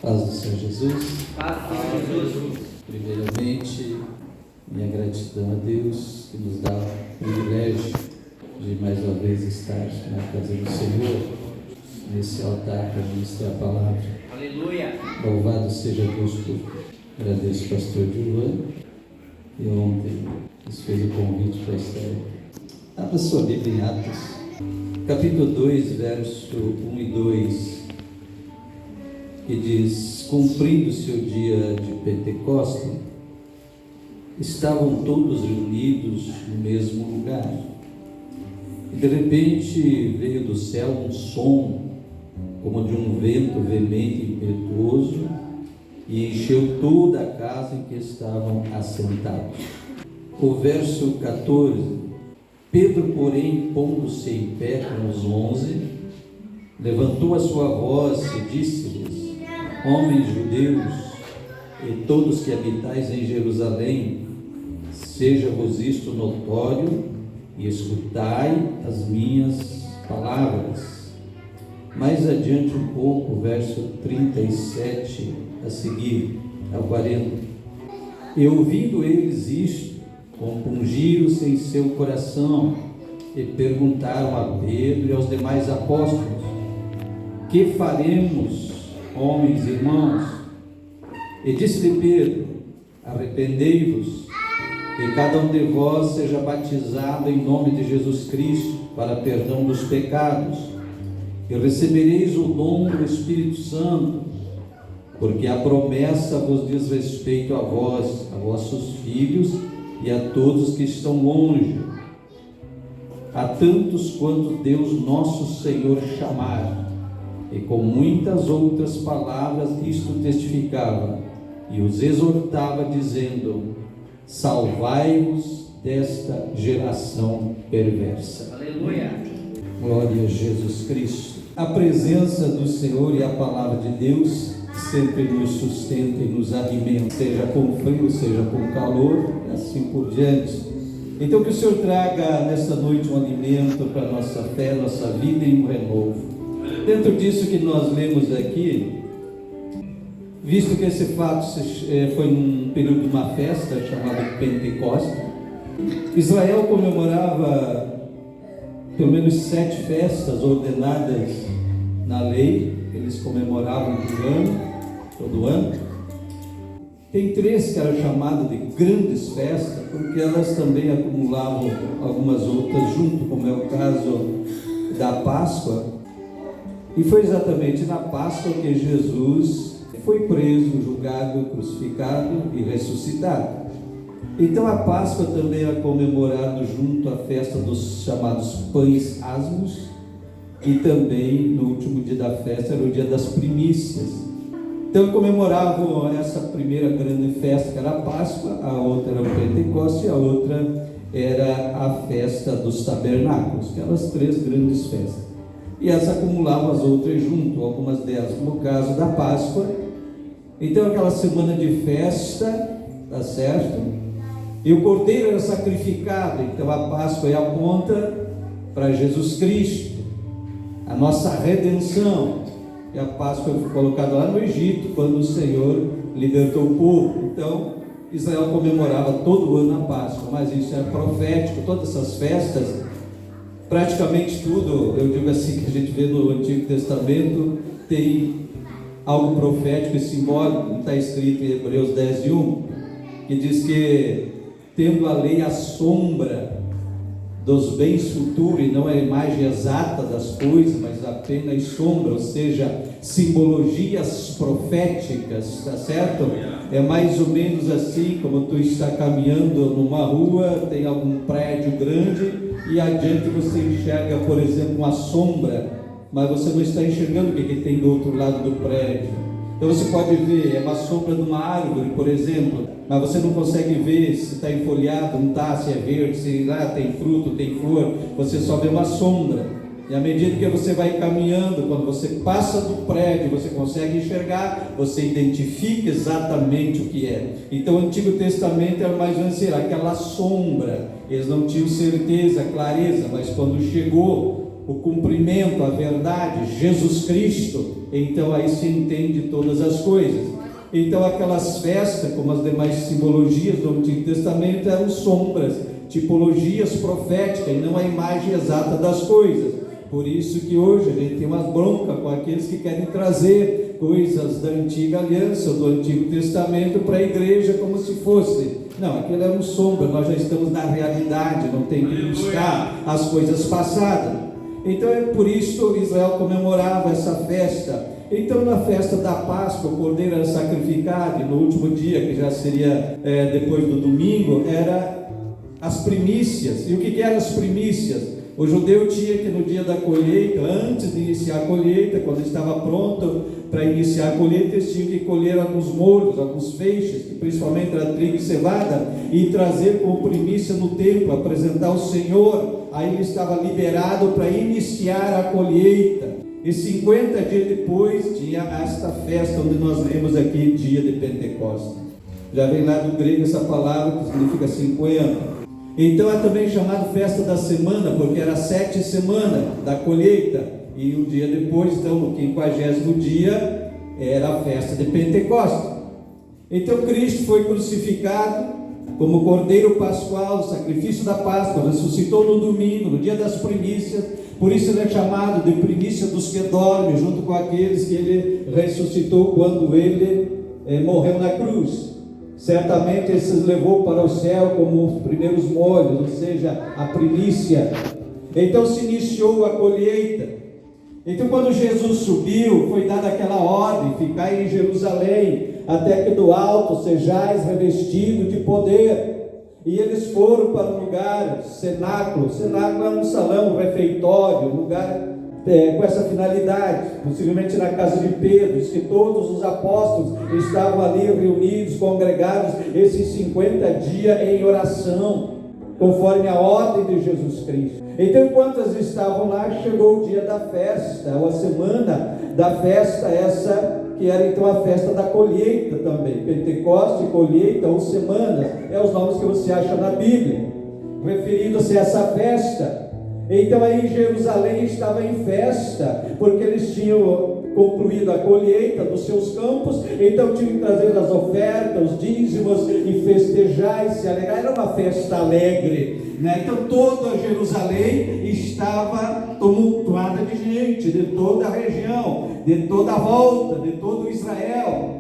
Paz do Senhor Jesus. Paz do Senhor Jesus. Primeiramente, minha gratidão a Deus que nos dá o privilégio de mais uma vez estar na casa do Senhor, nesse altar para ministrar a palavra. Aleluia. Louvado seja Deus por agradeço ao pastor Giovanni, que ontem nos fez o convite para estar. Abra sua Bíblia em Atos, capítulo 2, verso 1 e 2, que diz: cumprindo-se o dia de Pentecostes, estavam todos reunidos no mesmo lugar. E de repente veio do céu um som, como de um vento veemente e impetuoso, e encheu toda a casa em que estavam assentados. O verso 14: Pedro, porém, pondo-se em pé com os 11, levantou a sua voz e disse-lhes: homens judeus e todos que habitais em Jerusalém, seja-vos isto notório e escutai as minhas palavras. Mais adiante um pouco, verso 37 a seguir, ao 40. E ouvindo eles isto, compungiram-se em seu coração e perguntaram a Pedro e aos demais apóstolos: que faremos, homens e irmãos? E disse-lhe Pedro: arrependei-vos, e cada um de vós seja batizado em nome de Jesus Cristo para perdão dos pecados, e recebereis o dom do Espírito Santo, porque a promessa vos diz respeito a vós, a vossos filhos e a todos que estão longe, a tantos quanto Deus nosso Senhor chamar. E com muitas outras palavras isto testificava e os exortava, dizendo: salvai-vos desta geração perversa. Aleluia. Glória a Jesus Cristo. A presença do Senhor e a palavra de Deus sempre nos sustenta e nos alimenta, seja com frio, seja com calor, e assim por diante. Então que o Senhor traga nesta noite um alimento para a nossa fé, nossa vida e um renovo. Dentro disso que nós lemos aqui, visto que esse fato foi num período de uma festa chamada Pentecostes, Israel comemorava pelo menos 7 festas ordenadas na lei. Eles comemoravam todo ano. Tem 3 que eram chamadas de grandes festas, porque elas também acumulavam algumas outras junto, como é o caso da Páscoa. E foi exatamente na Páscoa que Jesus foi preso, julgado, crucificado e ressuscitado. Então a Páscoa também é comemorada junto à festa dos chamados pães asmos, e também no último dia da festa era o dia das primícias. Então comemoravam essa primeira grande festa, que era a Páscoa, a outra era o Pentecostes, e a outra era a festa dos tabernáculos, aquelas 3 grandes festas. E essa acumulava as outras junto, algumas delas, como o caso da Páscoa. Então aquela semana de festa, tá certo? E o cordeiro era sacrificado. Então a Páscoa aponta para Jesus Cristo, a nossa redenção. E a Páscoa foi colocada lá no Egito, quando o Senhor libertou o povo. Então Israel comemorava todo ano a Páscoa, mas isso é profético. Todas essas festas, praticamente tudo, eu digo assim, que a gente vê no Antigo Testamento, tem algo profético e simbólico, como está escrito em Hebreus 10:1, que diz que, tendo a lei a sombra dos bens futuros, e não é a imagem exata das coisas, mas apenas sombra, ou seja, simbologias proféticas, está certo? É mais ou menos assim, como tu está caminhando numa rua, tem algum prédio grande, e adiante você enxerga, por exemplo, uma sombra, mas você não está enxergando o que tem do outro lado do prédio. Então você pode ver, é uma sombra de uma árvore, por exemplo, mas você não consegue ver se está enfolhado, não está, se é verde, se lá tem fruto, tem flor, você só vê uma sombra. E à medida que você vai caminhando, quando você passa do prédio, você consegue enxergar, você identifica exatamente o que é. Então o Antigo Testamento era mais ou menos aquela sombra. Eles não tinham certeza, clareza, mas quando chegou o cumprimento, a verdade, Jesus Cristo, então aí se entende todas as coisas. Então aquelas festas, como as demais simbologias do Antigo Testamento, eram sombras, tipologias proféticas e não a imagem exata das coisas. Por isso que hoje a gente tem uma bronca com aqueles que querem trazer coisas da antiga aliança, do Antigo Testamento para a igreja como se fosse. Não, aquilo é um sombra, nós já estamos na realidade, não tem que buscar as coisas passadas. Então é por isso que Israel comemorava essa festa. Então na festa da Páscoa, o cordeiro era sacrificado, e no último dia, que já seria depois do domingo, era as primícias. E o que eram as primícias? O judeu tinha que no dia da colheita, antes de iniciar a colheita, quando estava pronto para iniciar a colheita, eles tinham que colher alguns molhos, alguns feixes, que principalmente era trigo e cevada, e trazer como primícia no templo, apresentar ao Senhor. Aí ele estava liberado para iniciar a colheita. E 50 dias depois tinha esta festa, onde nós lemos aqui, dia de Pentecostes. Já vem lá do grego essa palavra que significa 50. Então é também chamado festa da semana, porque era 7 semanas da colheita, e um dia depois, então no 50º dia, era a festa de Pentecostes. Então Cristo foi crucificado como Cordeiro Pascual, o sacrifício da Páscoa, ressuscitou no domingo, no dia das primícias. Por isso ele é chamado de primícia dos que dormem, junto com aqueles que ele ressuscitou quando ele morreu na cruz. Certamente ele se levou para o céu como os primeiros molhos, ou seja, a primícia. Então se iniciou a colheita. Então quando Jesus subiu, foi dada aquela ordem: ficai em Jerusalém, até que do alto sejais revestidos de poder. E eles foram para um lugar, cenáculo. Cenáculo é um salão, um refeitório, um lugar com essa finalidade, possivelmente na casa de Pedro. Diz que todos os apóstolos estavam ali reunidos, congregados, esses 50 dias em oração, conforme a ordem de Jesus Cristo. Então, enquanto eles estavam lá, chegou o dia da festa, ou a semana da festa, essa que era então a festa da colheita também. Pentecoste, colheita ou semanas, é os nomes que você acha na Bíblia, referindo-se a essa festa. Então aí Jerusalém estava em festa, porque eles tinham concluído a colheita dos seus campos, então tinham que trazer as ofertas, os dízimos, e festejar e se alegrar. Era uma festa alegre, né? Então toda Jerusalém estava tumultuada de gente, de toda a região, de toda a volta, de todo Israel.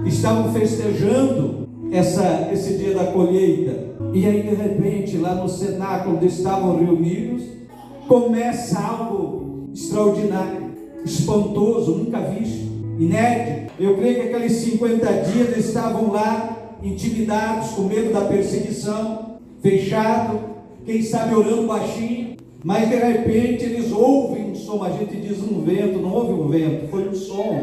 Estavam festejando esse dia da colheita. E aí de repente, lá no cenáculo onde estavam reunidos, começa algo extraordinário, espantoso, nunca visto, inédito. Eu creio que aqueles 50 dias eles estavam lá, intimidados, com medo da perseguição, fechado, quem sabe orando baixinho, mas de repente eles ouvem um som. A gente diz um vento, não houve um vento, foi um som.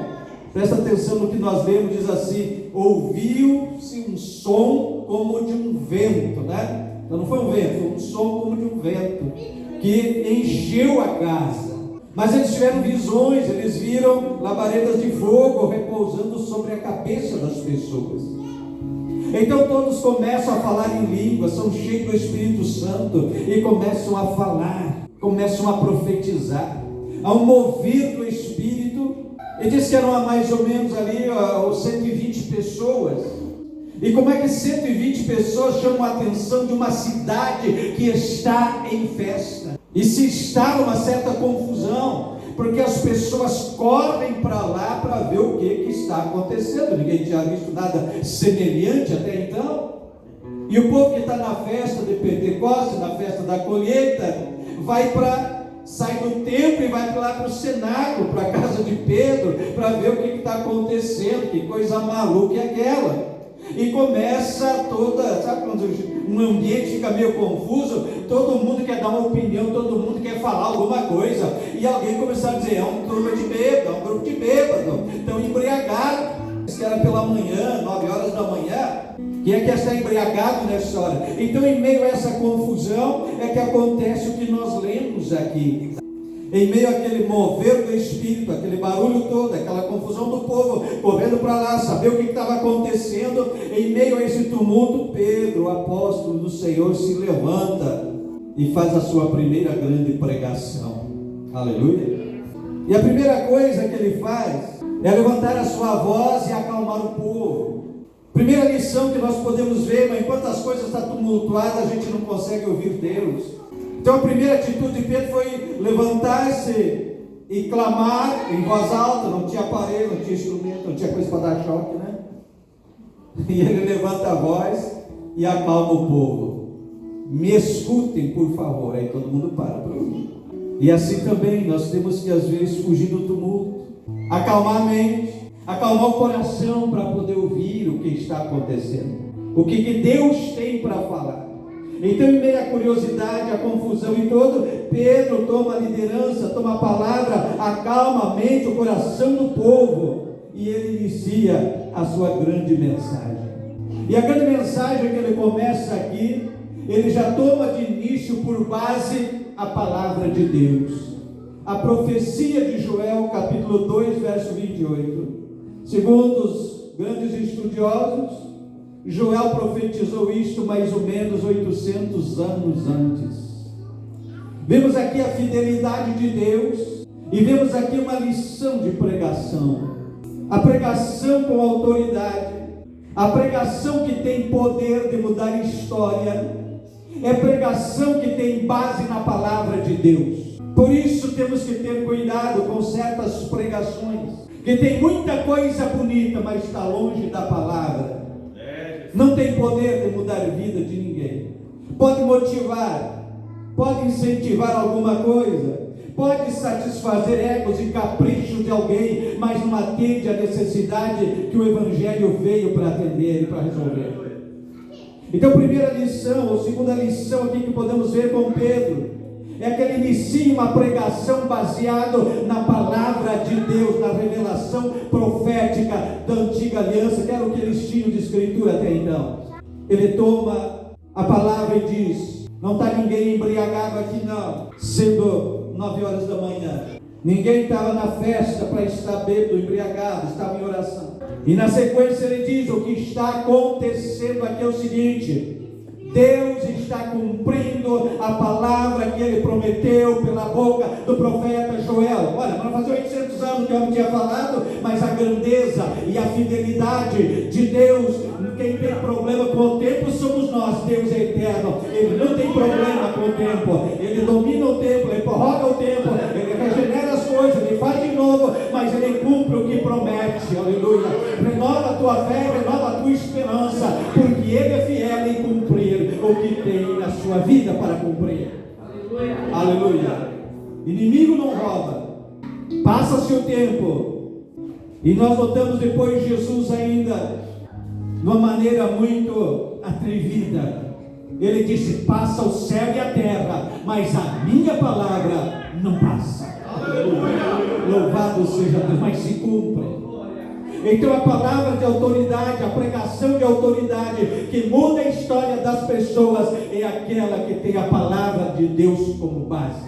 Presta atenção no que nós lemos, diz assim: ouviu-se um som como de um vento, né? Então não foi um vento, foi um som como de um vento, que encheu a casa. Mas eles tiveram visões, eles viram labaredas de fogo repousando sobre a cabeça das pessoas. Então todos começam a falar em línguas, são cheios do Espírito Santo e começam a falar, começam a profetizar. Há um mover do Espírito. Ele disse que eram mais ou menos ali 120 pessoas. E como é que 120 pessoas chamam a atenção de uma cidade que está em festa? E se instala uma certa confusão, porque as pessoas correm para lá para ver o que está acontecendo. Ninguém tinha visto nada semelhante até então. E o povo que está na festa de Pentecostes, na festa da colheita, sai do templo e vai lá para o cenáculo, para a casa de Pedro, para ver o que está acontecendo. Que coisa maluca é aquela? E começa sabe quando um ambiente fica meio confuso, todo mundo quer dar uma opinião, todo mundo quer falar alguma coisa, e alguém começar a dizer: é um grupo de bêbado, estão embriagados. Isso que era pela manhã, 9 horas da manhã. Quem é que está embriagado nessa hora? Então, em meio a essa confusão, é que acontece o que nós lemos aqui. Em meio àquele mover do Espírito, aquele barulho todo, aquela confusão do povo correndo para lá, saber o que estava acontecendo, em meio a esse tumulto, Pedro, o apóstolo do Senhor, se levanta e faz a sua primeira grande pregação. Aleluia. E a primeira coisa que ele faz é levantar a sua voz e acalmar o povo. Primeira lição que nós podemos ver, mas enquanto as coisas estão tumultuadas, a gente não consegue ouvir Deus. Então a primeira atitude de Pedro foi levantar-se e clamar em voz alta. Não tinha aparelho, não tinha instrumento, não tinha coisa para dar choque, né? E ele levanta a voz e acalma o povo. Me escutem, por favor. Aí todo mundo para ouvir. E assim também nós temos que às vezes fugir do tumulto, acalmar a mente, acalmar o coração para poder ouvir o que está acontecendo, o que Deus tem para falar. Então, em meio à curiosidade, à confusão e todo, Pedro toma a liderança, toma a palavra, acalma a mente, o coração do povo, e ele inicia a sua grande mensagem. E a grande mensagem que ele começa aqui, ele já toma de início por base a palavra de Deus. A profecia de Joel, capítulo 2, verso 28. Segundo os grandes estudiosos, Joel profetizou isto mais ou menos 800 anos antes. Vemos aqui a fidelidade de Deus e vemos aqui uma lição de pregação. A pregação com autoridade, a pregação que tem poder de mudar a história, é pregação que tem base na palavra de Deus. Por isso temos que ter cuidado com certas pregações, que tem muita coisa bonita, mas está longe da palavra. Não tem poder de mudar a vida de ninguém. Pode motivar, pode incentivar alguma coisa, pode satisfazer egos e caprichos de alguém, mas não atende à necessidade que o Evangelho veio para atender e para resolver. Então, primeira lição, ou segunda lição aqui que podemos ver com Pedro, é que ele inicia uma pregação baseada na palavra de Deus, na revelação profética da antiga aliança, que era o que eles tinham de escritura até então. Ele toma a palavra e diz: não está ninguém embriagado aqui não, sendo 9 horas da manhã. Ninguém estava na festa para estar bêbado, embriagado, estava em oração. E na sequência ele diz: o que está acontecendo aqui é o seguinte: Deus está cumprindo a palavra que ele prometeu pela boca do profeta Joel. Olha, para fazer 800 anos que o homem tinha falado, mas a grandeza e a fidelidade de Deus, quem tem problema com o tempo somos nós. Deus é eterno, ele não tem problema com o tempo, ele domina o tempo, ele prorroga o tempo, ele regenera as coisas, ele faz de novo, mas ele cumpre o que promete. Aleluia. Renova a tua fé, renova a tua esperança, porque ele é fiel em cumprir o que tem na sua vida para cumprir. Aleluia. Aleluia. Inimigo não rouba. Passa-se o tempo e nós notamos depois Jesus ainda de uma maneira muito atrevida. Ele disse: passa o céu e a terra, mas a minha palavra não passa. Aleluia. Louvado seja Deus, mas se cumpre. Então a palavra de autoridade, a pregação de autoridade que muda a história das pessoas é aquela que tem a palavra de Deus como base,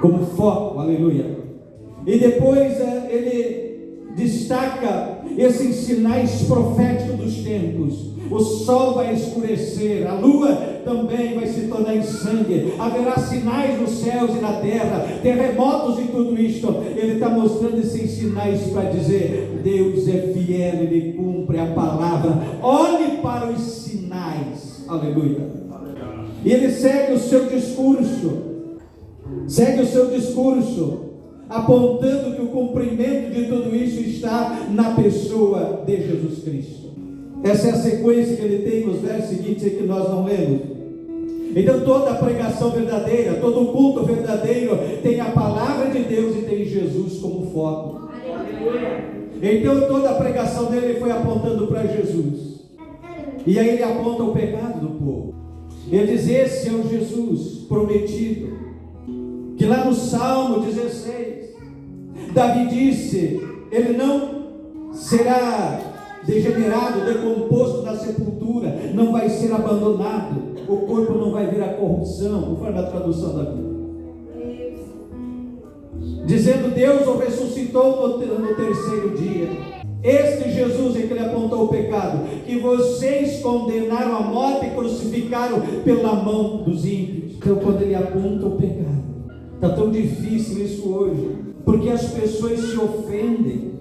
como foco. Aleluia. E depois ele destaca esses sinais proféticos dos tempos. O sol vai escurecer, a lua também vai se tornar em sangue, haverá sinais nos céus e na terra, terremotos e tudo isto. Ele está mostrando esses sinais para dizer: Deus é fiel, ele cumpre a palavra. Olhe para os sinais. Aleluia. E ele segue o seu discurso, apontando que o cumprimento de tudo isso está na pessoa de Jesus Cristo. Essa é a sequência que ele tem nos versos seguintes que nós não lemos. Então toda a pregação verdadeira, todo o culto verdadeiro tem a palavra de Deus e tem Jesus como foco. Então toda a pregação dele foi apontando para Jesus. E aí ele aponta o pecado do povo. Ele diz: esse é o Jesus prometido, que lá no Salmo 16 Davi disse: ele não será degenerado, decomposto na sepultura, não vai ser abandonado, o corpo não vai vir à corrupção, conforme a tradução da Bíblia. Dizendo: Deus o ressuscitou no terceiro dia. Este Jesus em que ele apontou o pecado, que vocês condenaram à morte e crucificaram pela mão dos ímpios. Então quando ele aponta o pecado, Está tão difícil isso hoje, porque as pessoas se ofendem.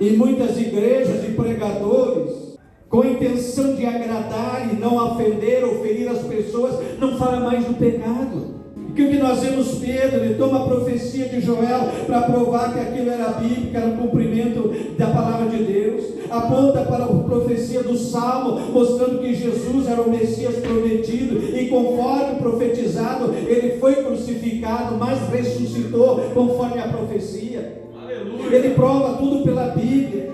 E muitas igrejas e pregadores, com a intenção de agradar e não ofender ou ferir as pessoas, não falam mais do pecado. Que o que nós vemos Pedro, ele toma a profecia de Joel para provar que aquilo era bíblico, era um cumprimento da palavra de Deus, aponta para a profecia do Salmo, mostrando que Jesus era o Messias prometido, e conforme profetizado, ele foi crucificado, mas ressuscitou conforme a profecia. Aleluia. Ele prova tudo pela Bíblia,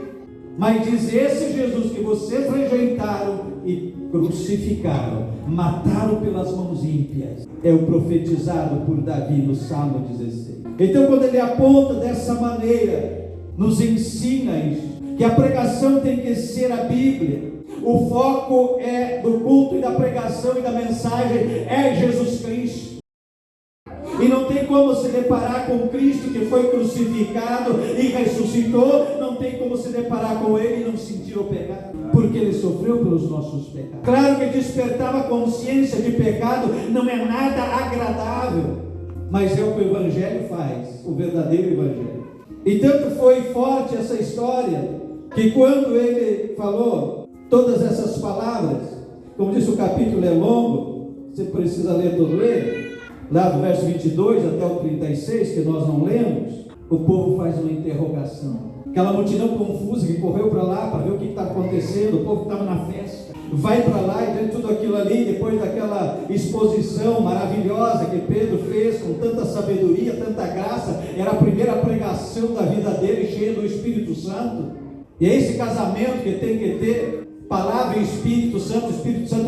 mas diz: esse Jesus que vocês rejeitaram e crucificaram, mataram pelas mãos ímpias, é o profetizado por Davi no Salmo 16. Então, quando ele aponta dessa maneira, nos ensina isso, que a pregação tem que ser a Bíblia. O foco do culto e da pregação e da mensagem é Jesus Cristo. E não tem como se deparar com Cristo que foi crucificado e ressuscitou, não tem como se deparar com Ele e não sentir o pecado, porque Ele sofreu pelos nossos pecados. Claro que despertar a consciência de pecado não é nada agradável, mas é o que o Evangelho faz, o verdadeiro Evangelho. E tanto foi forte essa história, que quando ele falou todas essas palavras, como disse, o capítulo é longo, você precisa ler todo ele, lá do verso 22 até o 36, que nós não lemos, o povo faz uma interrogação. Aquela multidão confusa que correu para lá para ver o que está acontecendo, o povo que estava na festa, vai para lá e dentro de tudo aquilo ali, depois daquela exposição maravilhosa que Pedro fez com tanta sabedoria, tanta graça, era a primeira pregação da vida dele, cheia do Espírito Santo. E é esse casamento que tem que ter palavra e Espírito Santo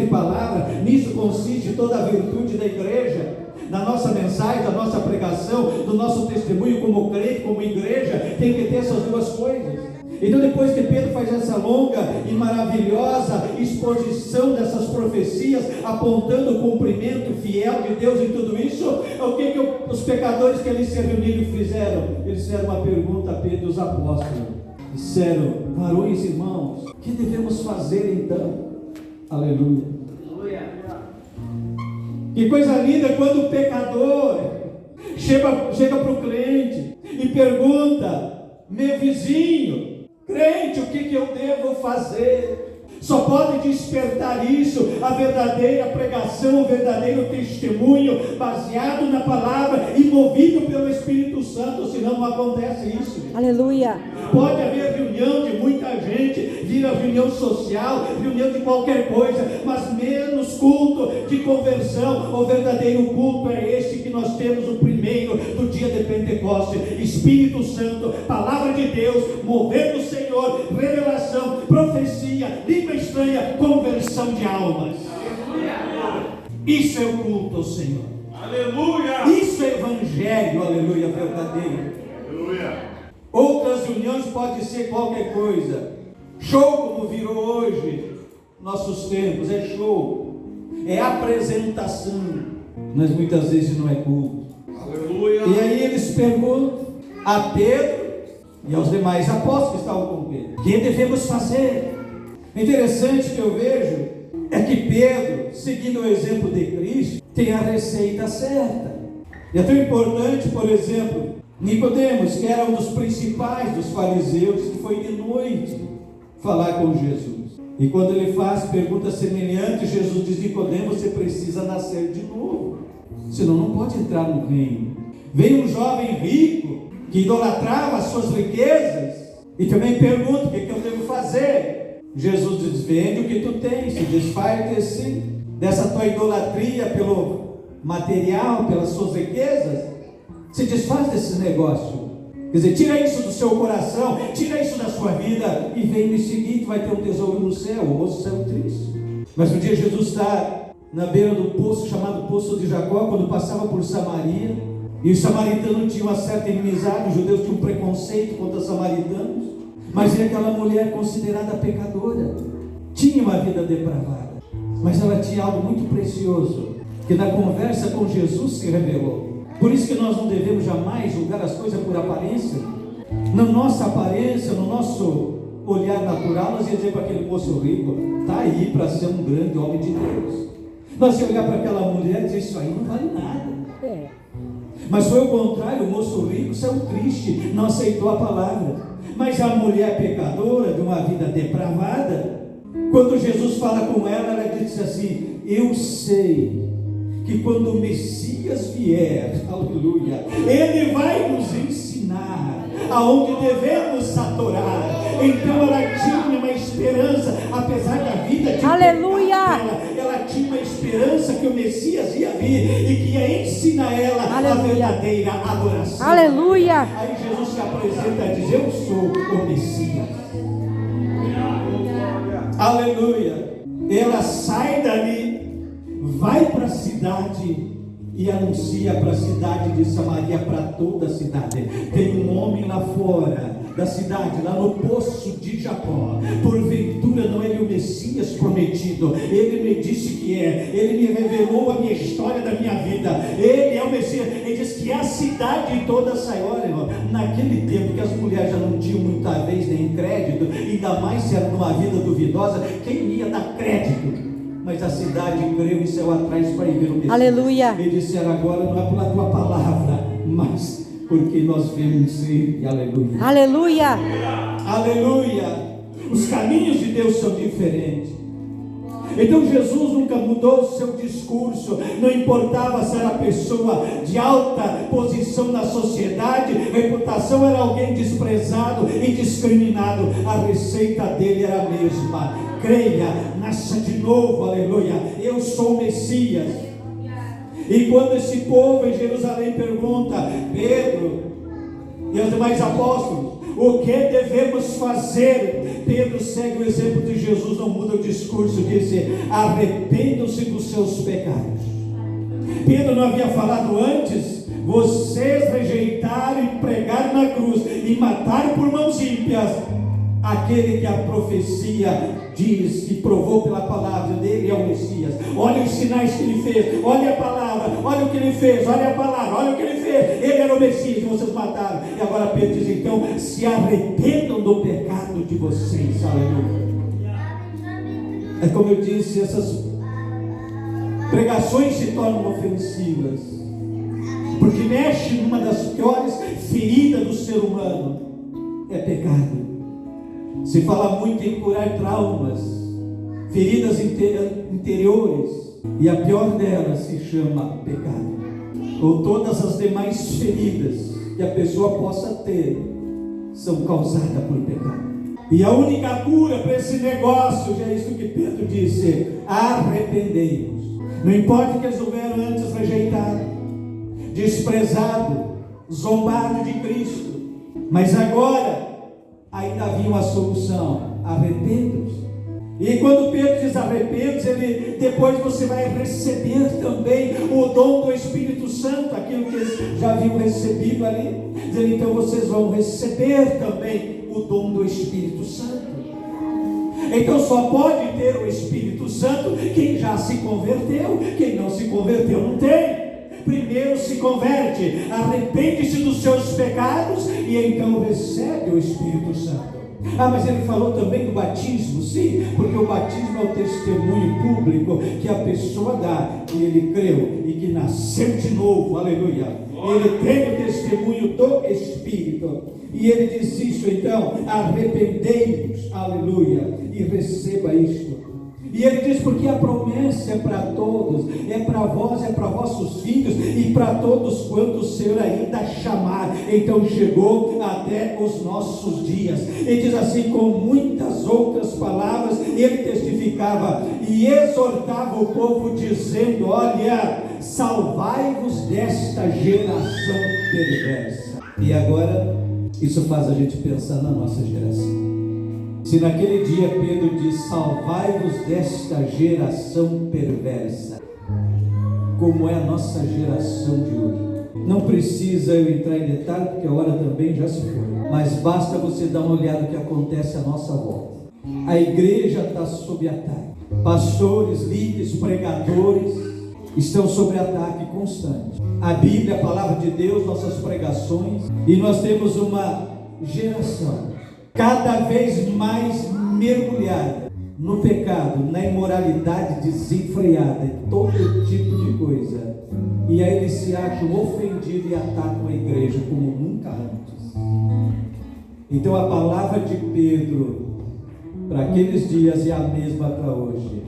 e palavra. Nisso consiste toda a virtude da igreja, da nossa mensagem, da nossa pregação, do nosso testemunho como crente, como igreja. Tem que ter essas duas coisas. Então, depois que Pedro faz essa longa e maravilhosa exposição dessas profecias, apontando o cumprimento fiel de Deus em tudo isso, o que os pecadores que ali se reuniram fizeram? Eles fizeram uma pergunta a Pedro e os apóstolos. Disseram: varões, irmãos, o que devemos fazer então? Aleluia. Que coisa linda quando o pecador chega para o crente e pergunta: meu vizinho, crente, o que eu devo fazer? Só pode despertar isso a verdadeira pregação, o verdadeiro testemunho baseado na palavra e movido pelo Espírito Santo, senão não acontece isso. Aleluia. Pode haver reunião de muita gente, vira reunião social, reunião de qualquer coisa, mas menos culto de conversão. O verdadeiro culto é este que nós temos, o primeiro do dia de Pentecostes: Espírito Santo, palavra de Deus, mover do Senhor, revelação, profecia, língua estranha, conversão de almas. Isso é o culto ao Senhor. Aleluia. Isso é evangelho, aleluia, verdadeiro. Aleluia. Outras reuniões pode ser qualquer coisa. Show, como virou hoje nossos tempos, é show, é apresentação, mas muitas vezes não é culto. Aleluia. E aí eles perguntam a Pedro e aos demais apóstolos que estavam com Pedro: o que devemos fazer? Interessante que eu vejo é que Pedro, seguindo o exemplo de Cristo, tem a receita certa. E é tão importante, por exemplo, Nicodemos, que era um dos principais dos fariseus, que foi de noite falar com Jesus. E quando ele faz pergunta semelhante, Jesus diz: Nicodemos, você precisa nascer de novo, senão não pode entrar no reino. Veio um jovem rico que idolatrava as suas riquezas e também pergunta: o que eu devo fazer? Jesus diz: vende o que tu tens, se desfaz dessa tua idolatria pelo material, pelas suas riquezas, se desfaz desse negócio. Quer dizer, tira isso do seu coração, tira isso da sua vida e vem me seguir, tu vai ter um tesouro no céu, o moço saiu triste. Mas um dia Jesus está na beira do poço, chamado Poço de Jacó, quando passava por Samaria, e os samaritanos tinham uma certa inimizade, os judeus tinham um preconceito contra os samaritanos, mas e aquela mulher considerada pecadora, tinha uma vida depravada, mas ela tinha algo muito precioso, que na conversa com Jesus se revelou. Por isso que nós não devemos jamais julgar as coisas por aparência. Na nossa aparência, no nosso olhar natural, nós ia dizer para aquele moço rico: está aí para ser um grande homem de Deus. Nós ia olhar para aquela mulher e dizer: isso aí não vale nada. Mas foi o contrário, o moço rico saiu triste, não aceitou a palavra. Mas a mulher pecadora, de uma vida depravada, quando Jesus fala com ela, ela disse assim: eu sei que quando o Messias vier, aleluia, ele vai nos ensinar aonde devemos adorar. Então ela tinha uma esperança, apesar da vida de aleluia, ela tinha uma esperança que o Messias ia vir e que ia ensinar ela a verdadeira adoração. Aleluia. Aí Jesus se apresenta e diz: eu sou o Messias. Aleluia. Ela sai dali, vai para a cidade e anuncia para a cidade de Samaria, para toda a cidade: tem um homem lá fora da cidade, lá no poço de Jacó, porventura não é o Messias prometido? Ele me disse que é, ele me revelou a minha história da minha vida, ele é o Messias. Ele diz que a cidade toda saiu. Olha, irmão, naquele tempo que as mulheres já não tinham muita vez nem crédito, ainda mais se era numa vida duvidosa, quem ia dar crédito? Mas a cidade creu e saiu atrás para ir ver o Messias. Aleluia. E disseram: agora não é pela tua palavra, mas porque nós vemos Ele. Aleluia. Aleluia. Aleluia. Os caminhos de Deus são diferentes. Então Jesus nunca mudou o seu discurso, não importava se era pessoa de alta posição na sociedade, reputação, era alguém desprezado e discriminado, a receita dele era a mesma: creia, nasça de novo, aleluia, eu sou o Messias. E quando esse povo em Jerusalém pergunta, Pedro e os demais apóstolos, o que devemos fazer? Pedro segue o exemplo de Jesus, não muda o discurso, disse: arrependam-se dos seus pecados. Pedro não havia falado antes: vocês rejeitaram e pregaram na cruz e mataram por mãos ímpias aquele que a profecia diz, que provou pela palavra dele, é o Messias. Olha os sinais que ele fez, olha a palavra, olha o que ele fez, olha a palavra, olha o que ele fez. Ele era o Messias e vocês mataram. E agora Pedro diz: então se arrependam do pecado de vocês. Aleluia. É como eu disse, essas pregações se tornam ofensivas, porque mexe numa das piores feridas do ser humano, é pecado. Se fala muito em curar traumas, feridas interiores, e a pior delas se chama pecado, ou todas as demais feridas que a pessoa possa ter são causadas por pecado. E a única cura para esse negócio, já é isso que Pedro disse: arrependei-vos. Não importa que eles houveram antes rejeitado, desprezado, zombado de Cristo, mas agora ainda havia uma solução: arrependam-se. E quando Pedro diz arrependam-se, ele, depois você vai receber também o dom do Espírito Santo, aquilo que eles já haviam recebido ali, dizendo: então vocês vão receber também o dom do Espírito Santo. Então só pode ter o Espírito Santo quem já se converteu, quem não se converteu não tem. Primeiro se converte, arrepende-se dos seus pecados e então recebe o Espírito Santo. Mas ele falou também do batismo, sim, porque o batismo é o testemunho público que a pessoa dá, que ele creu e que nasceu de novo, aleluia. Ele tem o testemunho do Espírito, e ele diz isso: então, arrependei-vos, aleluia, e receba isto. E ele diz: porque a promessa é para todos, é para vós, é para vossos filhos e para todos quantos o Senhor ainda chamar. Então chegou até os nossos dias. Ele diz assim, com muitas outras palavras, ele testificava e exortava o povo, dizendo: olha, salvai-vos desta geração perversa. E agora, isso faz a gente pensar na nossa geração. Se naquele dia Pedro diz: salvai-vos desta geração perversa, como é a nossa geração de hoje? Não precisa eu entrar em detalhe, porque a hora também já se foi, mas basta você dar uma olhada no que acontece à nossa volta. A igreja está sob ataque, pastores, líderes, pregadores estão sob ataque constante. A Bíblia, a palavra de Deus, nossas pregações, e nós temos uma geração cada vez mais mergulhada no pecado, na imoralidade desenfreada, em todo tipo de coisa. E aí eles se acham ofendidos e atacam a igreja como nunca antes. Então a palavra de Pedro para aqueles dias é a mesma para hoje.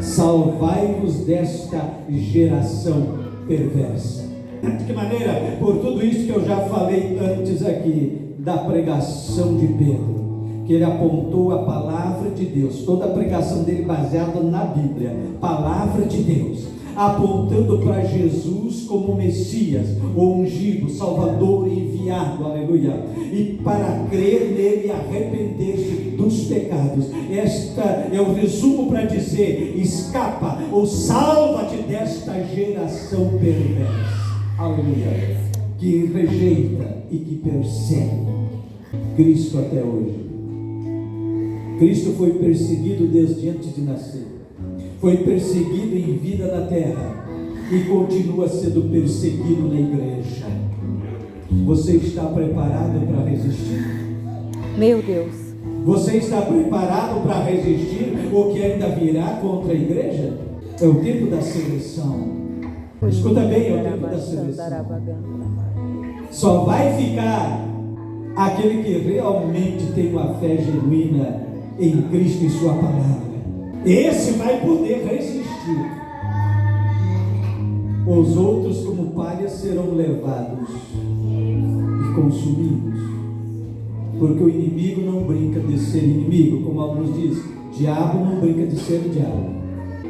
Salvai-vos desta geração perversa. De que maneira? Por tudo isso que eu já falei antes aqui, da pregação de Pedro, que ele apontou a palavra de Deus, toda a pregação dele baseada na Bíblia, palavra de Deus, apontando para Jesus como Messias, o ungido, Salvador enviado, aleluia, e para crer nele e arrepender-se dos pecados. Esta é o resumo para dizer: escapa ou salva-te desta geração perversa, aleluia, que rejeita e que persegue Cristo até hoje. Cristo foi perseguido desde antes de nascer, foi perseguido em vida na terra e continua sendo perseguido na igreja. Você está preparado para resistir? Meu Deus. Você está preparado para resistir o que ainda virá contra a igreja? É o tempo da seleção. Escuta bem, é o tempo da seleção. Só vai ficar aquele que realmente tem uma fé genuína em Cristo e sua palavra. Esse vai poder resistir. Os outros, como palha, serão levados e consumidos, porque o inimigo não brinca de ser inimigo, como alguns dizem. Diabo não brinca de ser diabo.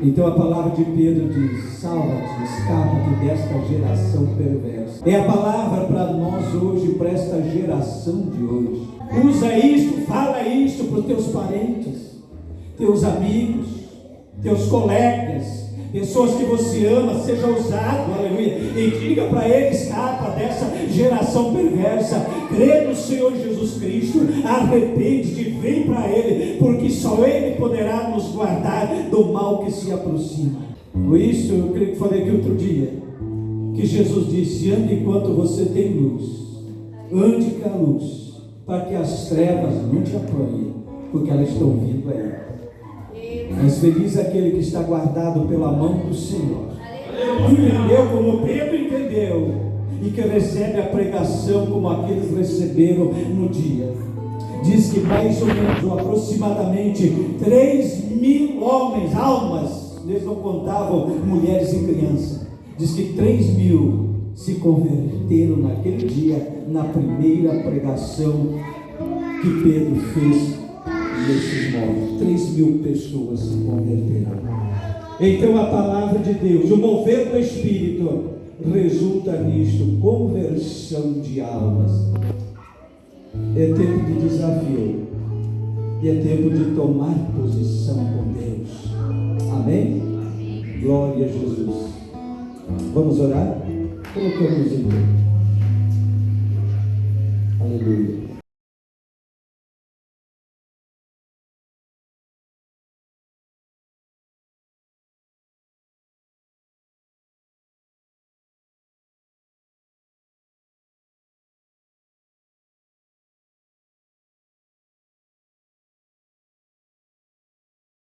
Então a palavra de Pedro diz: salva-te, escapa-te desta geração perversa. É a palavra para nós hoje, para esta geração de hoje. Usa isto, fala isto para os teus parentes, teus amigos, teus colegas, pessoas que você ama. Seja ousado, aleluia, e diga para eles: escapa dessa geração perversa, crê no Senhor Jesus Cristo, arrepende-te, vem para Ele, porque só Ele poderá nos guardar do mal que se aproxima. Por isso, eu creio que falei aqui outro dia, que Jesus disse: ande enquanto você tem luz, ande com a luz, para que as trevas não te apanhem, porque elas estão vindo aí. Mas feliz é aquele que está guardado pela mão do Senhor. Entendeu como Pedro entendeu, e que recebe a pregação como aqueles receberam no dia. Diz que mais ou menos, ou aproximadamente 3.000 homens, almas, eles não contavam mulheres e crianças. Diz que 3.000 se converteram naquele dia, na primeira pregação que Pedro fez nesses mortos. 3.000 pessoas se converteram. Então a palavra de Deus, o mover do Espírito, resulta nisto: conversão de almas. É tempo de desafio, e é tempo de tomar posição com Deus. Amém? Glória a Jesus. Vamos orar? Colocamos em pé. Aleluia.